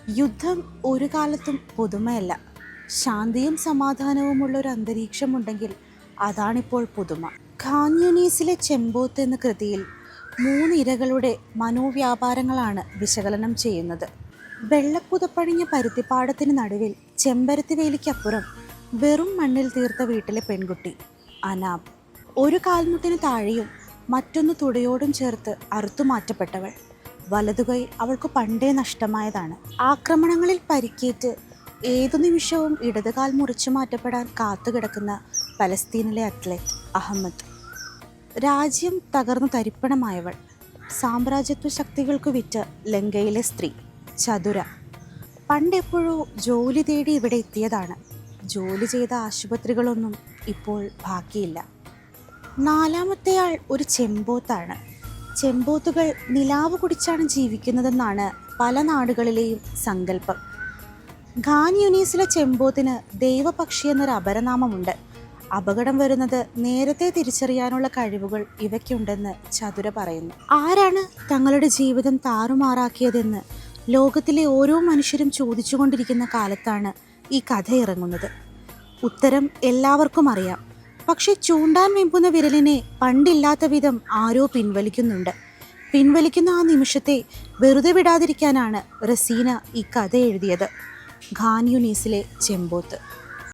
യുദ്ധം ഒരു കാലത്തും പുതുമയല്ല. ശാന്തിയും സമാധാനവുമുള്ള ഒരു അന്തരീക്ഷമുണ്ടെങ്കിൽ അതാണിപ്പോൾ പുതുമ. ഖാൻ യൂനീസിലെ ചെമ്പോത്ത് എന്ന കൃതിയിൽ 3 ഇരകളുടെ മനോവ്യാപാരങ്ങളാണ് വിശകലനം ചെയ്യുന്നത്. വെള്ളപ്പുതപ്പണിഞ്ഞ പരുത്തിപ്പാടത്തിന് നടുവിൽ ചെമ്പരത്തി വേലിക്കപ്പുറം വെറും മണ്ണിൽ തീർത്ത വീട്ടിലെ പെൺകുട്ടി അനാബ്. ഒരു കാൽമുട്ടിന് താഴെയും മറ്റൊന്ന് തുടയോടും ചേർത്ത് അറുത്തുമാറ്റപ്പെട്ടവൾ. വലതുകൈ അവൾക്ക് പണ്ടേ നഷ്ടമായതാണ്. ആക്രമണങ്ങളിൽ പരിക്കേറ്റ് ഏതു നിമിഷവും ഇടതുകാൽ മുറിച്ചു മാറ്റപ്പെടാൻ കാത്തുകിടക്കുന്ന പലസ്തീനിലെ അത്ലറ്റ് അഹമ്മദ്. രാജ്യം തകർന്നു തരിപ്പണമായവൾ. സാമ്രാജ്യത്വ ശക്തികൾക്ക് വിറ്റ ലങ്കയിലെ സ്ത്രീ ചതുര. പണ്ടെപ്പോഴോ ജോലി തേടി ഇവിടെ എത്തിയതാണ്. ജോലി ചെയ്ത ആശുപത്രികളൊന്നും ഇപ്പോൾ ബാക്കിയില്ല. 4-മത്തെയാൾ ഒരു ചെമ്പോത്താണ്. ചെമ്പോത്തുകൾ നിലാവ് കുടിച്ചാണ് ജീവിക്കുന്നതെന്നാണ് പല നാടുകളിലെയും സങ്കല്പം. ഖാൻ യൂനീസിലെ ചെമ്പോത്തിന് ദൈവപക്ഷി എന്നൊരു അപരനാമമുണ്ട്. അപകടം വരുന്നത് നേരത്തെ തിരിച്ചറിയാനുള്ള കഴിവുകൾ ഇവയ്ക്കുണ്ടെന്ന് ചതുര പറയുന്നു. ആരാണ് തങ്ങളുടെ ജീവിതം താറുമാറാക്കിയതെന്ന് ലോകത്തിലെ ഓരോ മനുഷ്യരും ചോദിച്ചുകൊണ്ടിരിക്കുന്ന കാലത്താണ് ഈ കഥ ഇറങ്ങുന്നത്. ഉത്തരം എല്ലാവർക്കും അറിയാം. പക്ഷെ ചൂണ്ടാൻ വെമ്പുന്ന വിരലിനെ പണ്ടില്ലാത്ത വിധം ആരോ പിൻവലിക്കുന്നുണ്ട്. പിൻവലിക്കുന്ന ആ നിമിഷത്തെ വെറുതെ വിടാതിരിക്കാനാണ് റസീന ഈ കഥ എഴുതിയത്. ഖാൻ യൂനീസിലെ ചെമ്പോത്ത്.